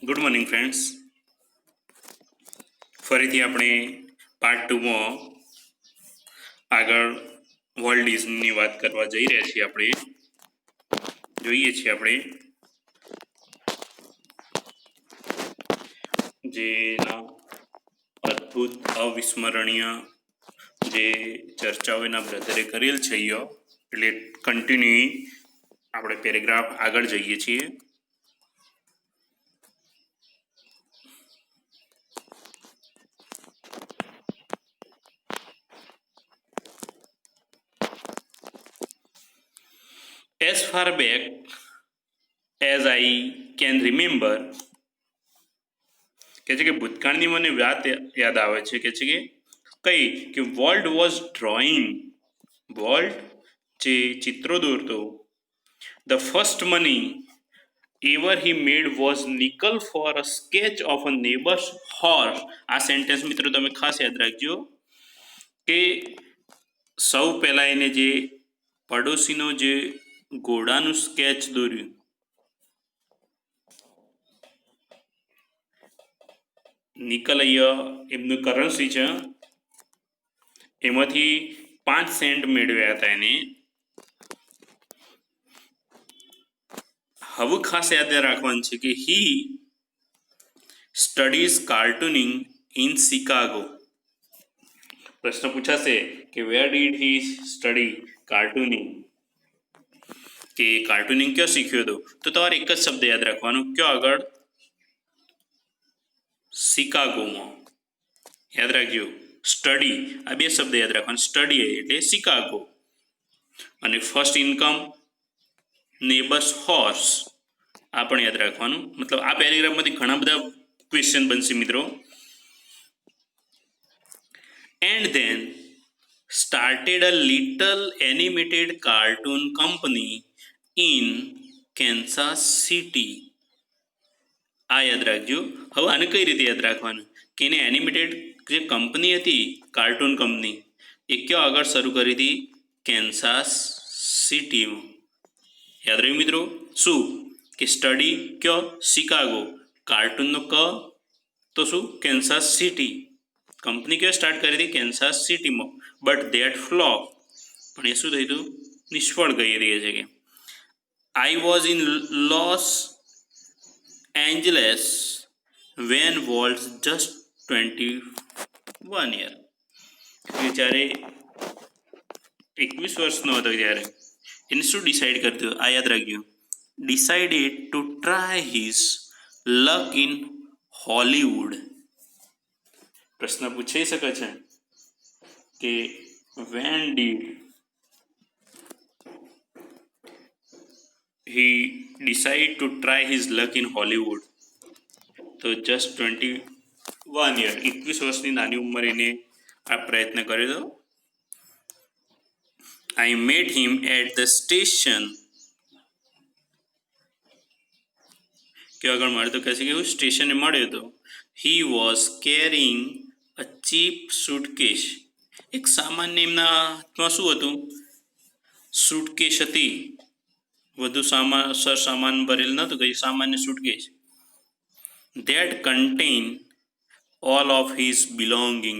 Good morning friends. ફરીથી આપણે part 2માં આગળ વર્લ્ડ ડિઝનીની વાત કરવા જઈ રહ્યા છીએ. આપણે જોઈએ છીએ આપણે જેના અદ્ભુત અવિસ્મરણીય જે ચર્ચાઓ એના બ્રધરે કરેલ છે એટલે કન્ટિન્યુ આપણે પેરેગ્રાફ આગળ જઈએ છીએ. As far back as I can remember, કહે છે કે ભૂતકાળની મને વાત યાદ આવે છે. કહે છે કે વર્લ્ડ વોઝ ડ્રોઈંગ, વર્લ્ડ જે ચિત્રો દોરતો, the first money ever he made was nickel for a sketch of a neighbour's horse. આ સેન્ટેન્સ મિત્રો તમે ખાસ યાદ રાખજો કે સૌ પહેલાં એને જે પડોશીનો જે ઘોડાનું સ્કેચ દોર્યું, નિકલ અહીંયા એમનું કરન્સી છે, એમાંથી 5 સેન્ટ મેળવ્યા હતા એને. હવે ખાસ યાદ રાખવાનું છે કે હી સ્ટડીઝ કાર્ટૂનિંગ ઇન શિકાગો. પ્રશ્ન પૂછાશે કે વેર ડીડ હી સ્ટડી કાર્ટૂનિંગ, કે કાર્ટૂનિંગ ક્યાં શીખ્યો હતો? તો તમારે એક જ શબ્દ યાદ રાખવાનો, કયો આગળ? શિકાગોમાં. યાદ રાખજો, સ્ટડી, આ બે શબ્દ યાદ રાખવાના. સ્ટડી એટલે શિકાગો, અને ફર્સ્ટ ઇન્કમ નેબર્સ હોર્સ, આ પણ યાદ રાખવાનું. મતલબ આ પેરેગ્રાફમાંથી ઘણા બધા ક્વેશ્ચન બનશે મિત્રો. And then started a little animated cartoon company in Kansas City. આ યાદ રાખજો. હવે આને કઈ રીતે યાદ રાખવાનું કે એને એનિમેટેડ જે કંપની હતી, કાર્ટૂન કંપની, એ ક્યાં આગળ શરૂ કરી હતી? કેન્સાસ સિટીમાં. યાદ રહ્યું મિત્રો? શું કે સ્ટડી કયો? શિકાગો. કાર્ટૂનનો ક તો શું? Kansas city. કંપની ક્યાં સ્ટાર્ટ કરી હતી? કેન્સાસ સિટીમાં. બટ ધેટ ફ્લોપ, પણ એ શું થયું હતું? નિષ્ફળ ગઈ રહી છે. કે I was in Los Angeles when Walt just 21 year. જ્યારે 21 વર્ષનો હતો ત્યારે એને શું ડિસાઇડ કરતું? આ યાદ રાખજો, decided to try his luck in Hollywood. પ્રશ્ન પૂછાઈ શકે છે કે when did he decide to try his luck in Hollywood? તો just 21 year, 21 વર્ષની નાની ઉંમરે એને આ પ્રયત્ન કર્યો હતો. I met him at the station. કે આગળ મળ્યો તો કહે છે કે હું સ્ટેશને મળ્યો હતો. He was carrying a cheap suitcase. એક સામાન્ય એમના હાથમાં શું હતું? સુટકેસ હતી. વધુ સામાન ભરેલ નહોતું, કઈ સામાન્ય suitcase. That contain all of his belonging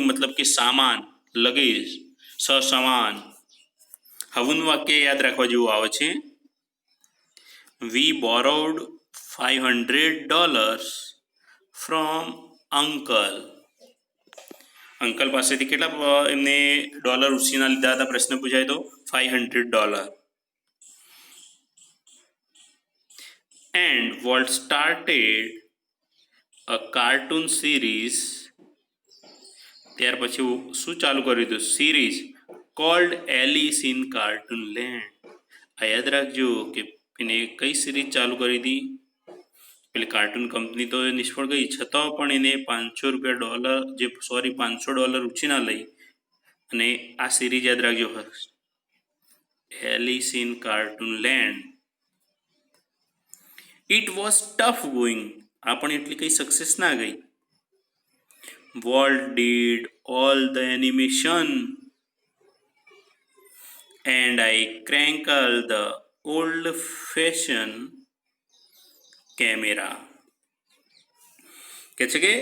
મતલબ કે સામાન, લગેજ, સસામાન. હવેનું વાક્ય યાદ રાખવા જેવું આવે છે. We borrowed $500 from uncle. Uncle પાસેથી કેટલા એમને ડોલર ઉછીના લીધા હતા? પ્રશ્ન પૂછાય તો $500. And Walt started a cartoon series. ત્યાર પછી શું ચાલુ કર્યું હતું? Series called Alice in cartoon land. આ યાદ રાખજો કે એને કઈ સિરીઝ ચાલુ કરી હતી? પેલી કાર્ટૂન કંપની તો નિષ્ફળ ગઈ, છતાં પણ એને $500 ઉછીના લઈ અને આ સિરીઝ યાદ રાખજો, Alice in cartoon land. It was tough going. આ પણ એટલી કઈ સક્સેસ ના ગઈ. Walt did all the animation and I crankled the old-fashioned camera. કે છે કે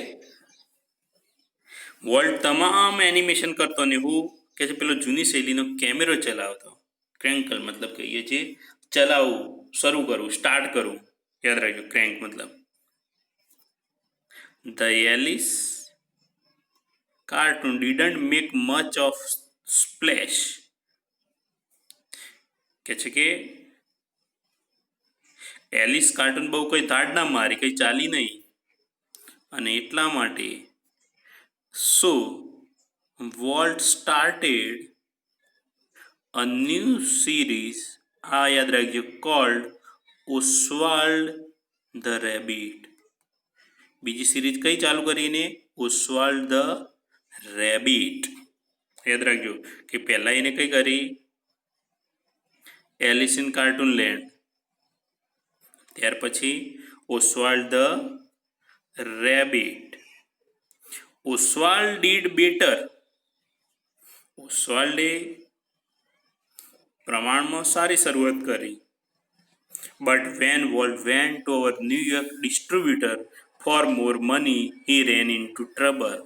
વોલ્ટ તમામ એનિમેશન કરતો ને હું કે છે પેલો જૂની શૈલીનો કેમેરો ચલાવતો. ક્રેન્કલ મતલબ કહીએ છીએ ચલાવવું, શરૂ કરવું, સ્ટાર્ટ કરવું. યાદ રાખજો ક્રેન્ક મતલબ. The Alice cartoon didn't make much of splash. કે છે કે એલિસ કાર્ટૂન બહુ કોઈ ધાડ ના મારી, કંઈ ચાલી નહીં, અને એટલા માટે so Walt started a new series, આ યાદ રાખજો, કોલ્ડ ઓસ્વાલ્ડ ધ રેબિટ. બીજી સિરીઝ કઈ ચાલુ કરીને? Oswald the Rabbit. યાદ રાખજો કે પહેલા એને કઈ કરી? Alice in cartoon land. ત્યાર પછી Oswald the Rabbit. Oswald did better. ઓસ્વાલ્ડે પ્રમાણમાં સારી શરૂઆત કરી. But when Walt went to our New York distributor for more money he ran into trouble.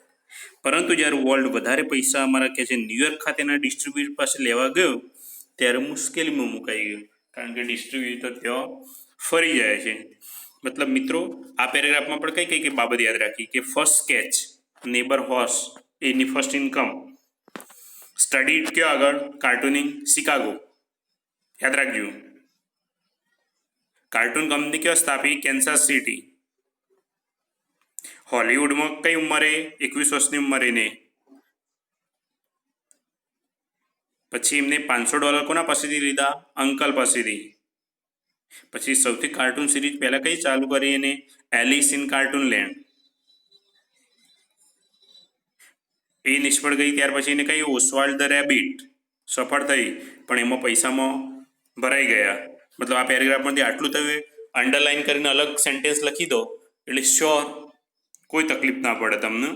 પરંતુ જ્યારે વોલ્ટ વધારે પૈસા અમારા કે છે ન્યુયોર્ક ખાતેના ડિસ્ટ્રીબ્યુટર પાસે લેવા ગયો ત્યારે મુશ્કેલીમાં મુકાઈ ગયો, કારણ કે ડિસ્ટ્રીબ્યુટર ત્યાં ફરી જાય છે. મતલબ મિત્રો આ પેરેગ્રાફમાં પણ કઈ કઈ બાબત યાદ રાખી કે ફર્સ્ટ સ્કેચ નેબર હોર્સ એની ફર્સ્ટ ઇન્કમ. સ્ટડીડ કયો આગળ? કાર્ટૂનિંગ શિકાગો. યાદ રાખજો. કાર્ટૂન કંપની કયો સ્થાપી? Kansas city. હોલિવૂડમાં કઈ ઉંમરે? 21 વર્ષની ઉંમરે ને. પછી એમને $500 કોના પાસેથી લીધા? અંકલ પાસેથી. પછી સૌથી કાર્ટૂન સિરીઝ પહેલા કઈ ચાલુ કરી એને? Alice in cartoon land. એ નિષ્ફળ ગઈ ત્યાર પછી એને કઈ? Oswald the rabbit. સફળ થઈ પણ એમાં પૈસામાં ભરાઈ ગયા. મતલબ આ પેરેગ્રાફમાંથી આટલું તમે અંડરલાઈન કરીને અલગ સેન્ટેન્સ લખી દો એટલે શ્યોર કોઈ તકલીફ ના પડે તમને.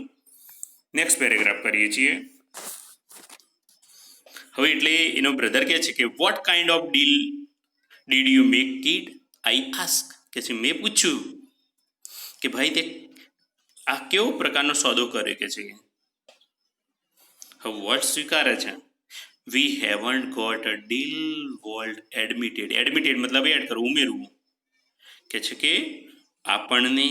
નેક્સ્ટ પેરેગ્રાફ કરીએ છીએ. હવે એટલે એનો બ્રધર કહે છે કે what kind of deal did you make kid? I ask. કે છે મેં પૂછ્યું કે ભાઈ તે આ કેવો પ્રકારનો સોદો કર્યો? કે છે હવે વોટ સ્વીકારે છે. We haven't got a deal, Walt admitted. Admitted મતલબ એડ કરવું, ઉમેરવું. કે છે કે આપણને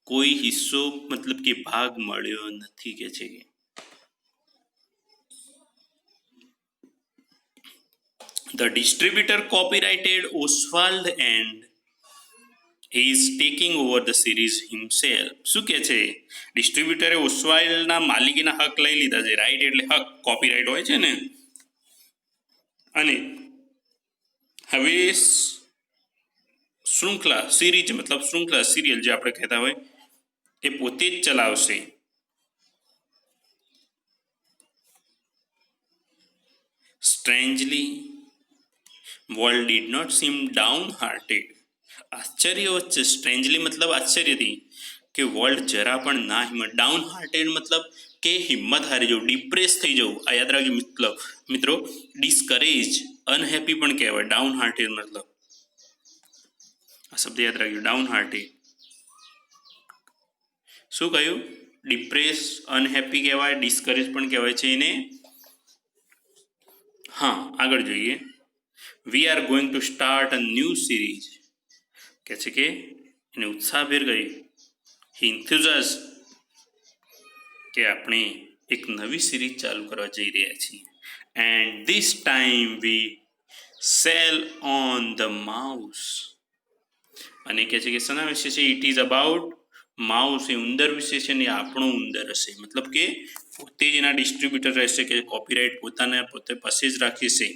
કોઈ હિસ્સો મતલબ કે ભાગ મળ્યો નથી. કે છે કે The distributor copyrighted Oswald and he is taking over the series himself. શું કે છે? ડિસ્ટ્રીબ્યુટરે ઓસ્વાલ્ડના માલિકીના હક લઈ લીધા છે. રાઈટ એટલે હક, કોપીરાઇટ હોય છે ને. અને હવે શૃંખલા સિરીઝ મતલબ શૃંખલા સિરિયલ જે આપણે કહેતા હોય એ પોતે જ ચલાવશે. સ્ટ્રેન્જલી Walt did not seem downhearted. આશ્ચર્ય વચ્ચે સ્ટ્રેન્જલી મતલબ આશ્ચર્યથી કે વોલ્ટ જરા પણ ના હિંમત. ડાઉન હાર્ટેડ મતલબ કે હિંમત હારી જવું, ડિપ્રેસ થઈ જવું. આ યાદ રાખજો મતલબ મિત્રો. ડિસ્કરેજ, અનહેપી પણ કહેવાય. ડાઉન હાર્ટેડ મતલબ આ શબ્દ યાદ રાખજો. ડાઉન હાર્ટેડ શું કહ્યું? ડિપ્રેસ, અનહેપી કહેવાય, ડિસ્કરેજ પણ કહેવાય છે એને. હા આગળ જોઈએ. We are going to start a new series. કહે છે કે એને ઉત્સાહભેર કહ્યું. Enthusiasm કે આપણે એક નવી સિરીઝ ચાલુ કરવા જઈ રહ્યા છીએ. And this time we sail on the mouse. અને કહે છે કે શેના વિશે છે? It is about mouse. એ ઉંદર વિશે છે ને આપણો ઉંદર હશે. મતલબ કે પોતે જ એના ડિસ્ટ્રીબ્યુટર રહેશે કે કોપીરાઇટ પોતાને પોતે પાસે જ રાખીશે.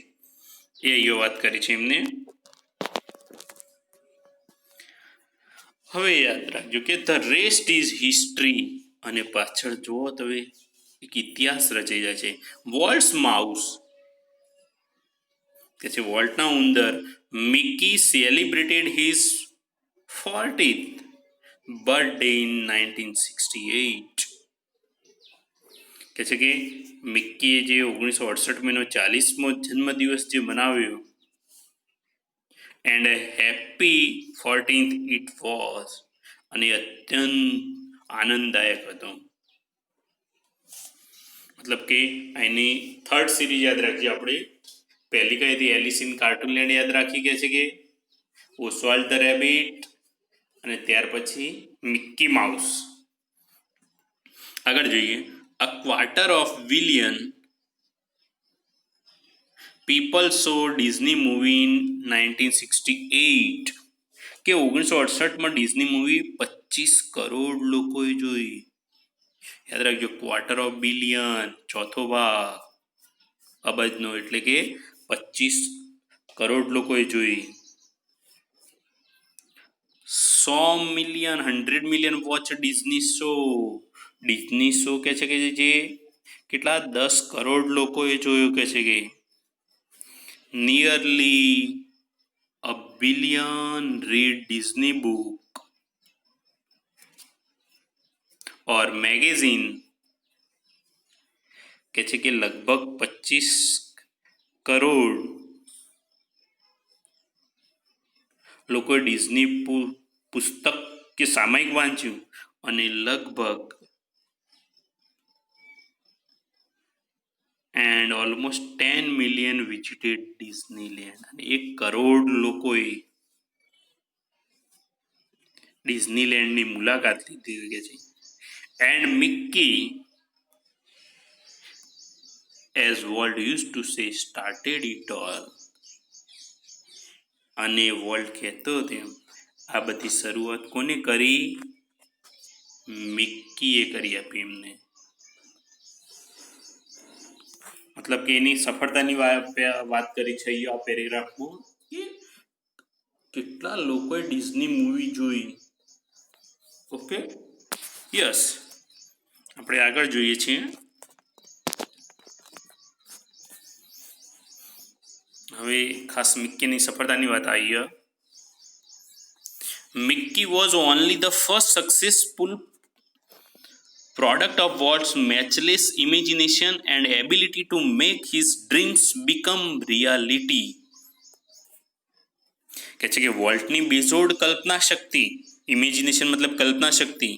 એ અહીંયા વાત કરી છે એમને. હવે યાદ રાખજો કે ધ રેસ્ટ ઇઝ હિસ્ટ્રી. અને પાછળ જુઓ તો એક ઇતિહાસ રચાઈ જાય છે. વોલ્ટ્સ માઉસ કે છે વોલ્ટના ઉંદર Mickey celebrated his 40th birthday in 1968. કે છે કે મિક્કીએ જે 1968 40મો જન્મદિવસ જે મનાવ્યો. And a happy 14th it was. અને અત્યંત આનંદદાયક હતો. મતલબ કે એની થર્ડ સિરીઝ યાદ રાખીએ આપણે. પહેલી કઈ હતી? એલિસ ઇન કાર્ટૂનલેન્ડ યાદ રાખી કે છે કે ઓસ્વાલ્ડ ધ રેબિટ, અને ત્યાર પછી મિક્કી માઉસ. આગળ જોઈએ. A quarter of billion people so Disney movie in 1968, કે 1968 ડિઝની મૂવી 25 કરોડ લોકોએ જોઈ. યાદ રાખજો, ક્વાર્ટર ઓફ બિલિયન, ચોથો ભાગ અબજનો, એટલે કે 25 કરોડ લોકોએ જોઈ. 100 million 100 million watch Disney show. Disney show કે છે કે જે કેટલા 10 કરોડ લોકોએ જોયો કે છે કે નિયરલી અ બિલિયન રીડ ડિઝની બુક और मैगजीन કે છે કે લગભગ 25 કરોડ લોકોએ ડિઝની પુસ્તક કે સામાયિક વાંચ્યું, અને લગભગ and almost 10 million visited Disneyland, અને 1 કરોડ લોકોએ ડિઝનીલેન્ડની મુલાકાત લીધી કે છે. And Mickey, as Walt used to say, started it all. અને વોલ્ટ કહેતો તેમ આ બધી શરૂઆત કોને કરી? મિક્કીએ કરી આપી એમને. મતલબ કે એની સફળતાની વાત કરી છે આ પેરેગ્રાફમાં, કે કેટલા લોકોએ ડિઝની મૂવી જોઈ. Okay, yes. આપણે આગળ જોઈએ છીએ. હવે ખાસ મિક્કીની સફળતાની વાત આવી. Mickey was only the first successful product of Walt's matchless imagination and ability to make his dreams become reality. કહે છે કે વોલ્ટની બેજોડ કલ્પના શક્તિ, ઇમેજિનેશન મતલબ કલ્પના શક્તિ,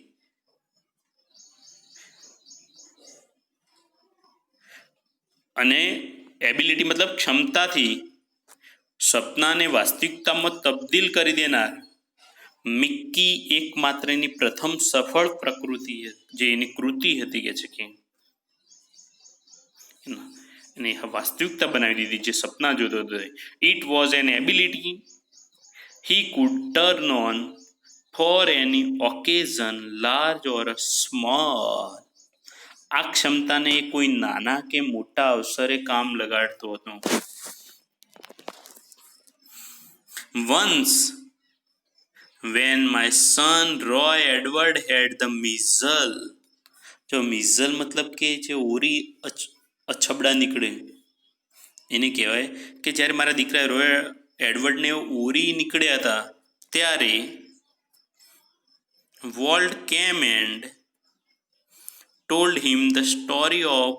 અને એબિલિટી મતલબ ક્ષમતાથી સપનાને વાસ્તવિકતામાં તબદીલ કરી દેનાર મિક્કી એકમાત્ર એની પ્રથમ સફળ પ્રકૃતિ, જે એની કૃતિ હતી કે છે કે એને વાસ્તવિકતા બનાવી દીધી, જે સપના જોતો હતો. It was an ability he could turn on for any occasion, large or small. આ ક્ષમતાને કોઈ નાના કે મોટા અવસરે કામ લગાડતો હતો. Once when my son Roy Edward had the measles, જો મિઝલ મતલબ કે જે ઓરી અછબડા નીકળે એને કહેવાય, કે જ્યારે મારા દીકરા રોય એડવર્ડને ઓરી નીકળ્યા હતા ત્યારે વોલ્ટ કેમ and told him the story of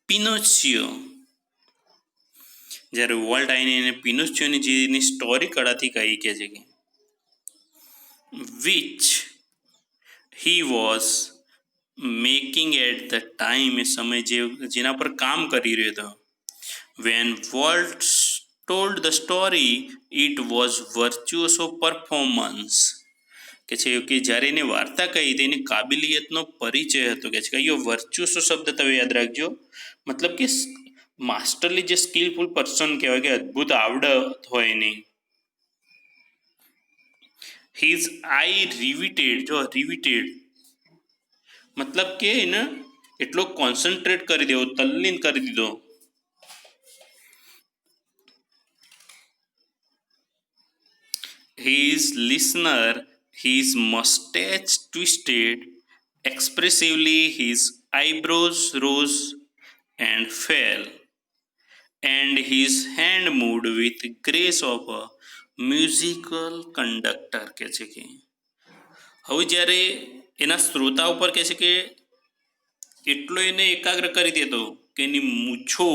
Pinocchio. જ્યારે વોલ્ટ આવીને એને પિનોચિયોની જેની સ્ટોરી કળાથી કહી કે છે કે which he was making at the time, એ સમય જેના પર કામ કરી રહ્યો હતો. when Walt told the story, it was virtuoso performance. કે છે કે જ્યારે એને વાર્તા કહી તેની કાબિલિયતનો પરિચય હતો. કે છે કે અહીંયા વર્ચ્યુસો શબ્દ તમે યાદ રાખજો, મતલબ કે માસ્ટરલી, જે સ્કિલફુલ પર્સન કહેવાય, કે અદ્ભુત આવડત હોય એની. હિઝ આઈ રિવિટેડ, જો રિવિટેડ મતલબ કે એને એટલો કોન્સન્ટ્રેટ કરી દેવો, તલ્લીન કરી દીધો. His listener, his mustache twisted expressively, his eyebrows rose and fell, and his hand moved with grace of a musical conductor. કે છે કે હવે જ્યારે એના શ્રોતા ઉપર કહે છે કે એટલો એને એકાગ્ર કરી દેતો કે એની મૂછો,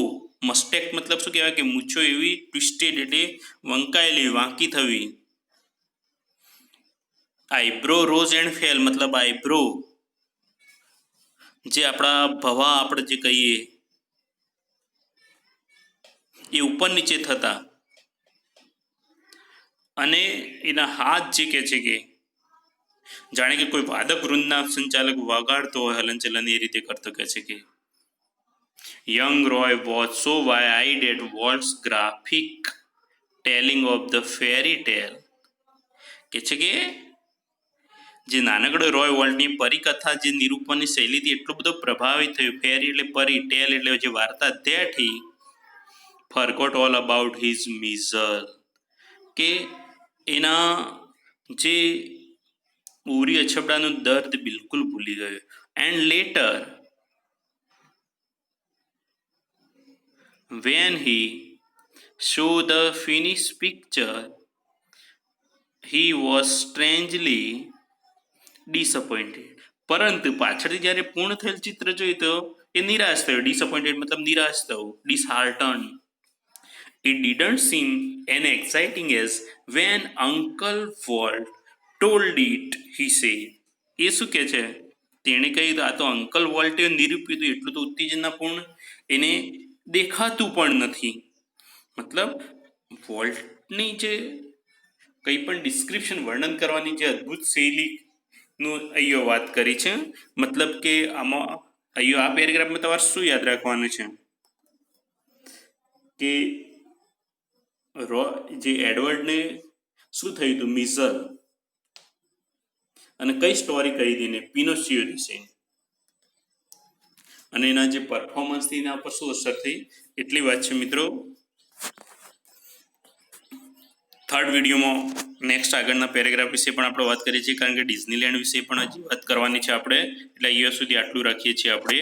મસ્ટેક મતલબ શું કહેવાય, કે મૂછો એવી ટ્વિસ્ટેડ એટલે વંકાયેલી, વાંકી થવી, આઈબ્રો રોઝ એન્ડ ફેલ મતલબ આઈબ્રો જે આપણા ભવા આપણે જે કહીએ એ ઉપર નીચે થતા અને એના હાથ જે કહે છે કે જાણે કે કોઈ વાદક વૃંદના સંચાલક વગાડતો હોય હલનચલન એ રીતે કરતો કહે છે કે young Roy was so wide eyed at Walt's graphic telling of the fairy tale કે છે કે જે નાનકડો રોય વોલ્ટની પરિકથા જે નિરૂપણની શૈલીથી એટલો બધો પ્રભાવિત થયો ફેરી એટલે પરી ટેલ એટલે જે વાર્તા that he forgot all about his misery કે એના જે ઉરી અછબડાનું દર્દ બિલકુલ ભૂલી ગયો and later when he saw the finished picture he was strangely disappointed પરંતુ પાછળથી જ્યારે પૂર્ણ થયેલ ચિત્ર જોયું તો એ નિરાશ થયો ડિસઅપોઇન્ટેડ મતલબ નિરાશ થયો ડિસહાર્ટન It didn't seem as exciting as when Uncle Walt told it, he said. એ શું કહે છે તેણે કહ્યું આ તો અંકલ વોલ્ટે નિરૂપ્યું હતું એટલું તો ઉત્તેજનાપૂર્ણ એને દેખાતું પણ નથી મતલબ વોલ્ટની જે કંઈ પણ ડિસ્ક્રિપ્શન વર્ણન કરવાની જે અદ્ભુત શૈલીનું અહીંયા વાત કરી છે મતલબ કે આમાં અહીંયા આ પેરેગ્રાફમાં તમારે શું યાદ રાખવાનું છે કે જે એડવર્ડને શું થયું હતું મિઝર અને કઈ સ્ટોરી કહી હતી ને પિનોશિયો વિશે અને એના જે પરફોર્મન્સથી એના પર શું અસર થઈ એટલી વાત છે મિત્રો થર્ડ વિડીયોમાં નેક્સ્ટ આગળના પેરેગ્રાફ વિશે પણ આપણે વાત કરીએ છીએ કારણ કે ડિઝનીલેન્ડ વિશે પણ હજી વાત કરવાની છે આપણે એટલે અહીંયા સુધી આટલું રાખીએ છીએ આપણે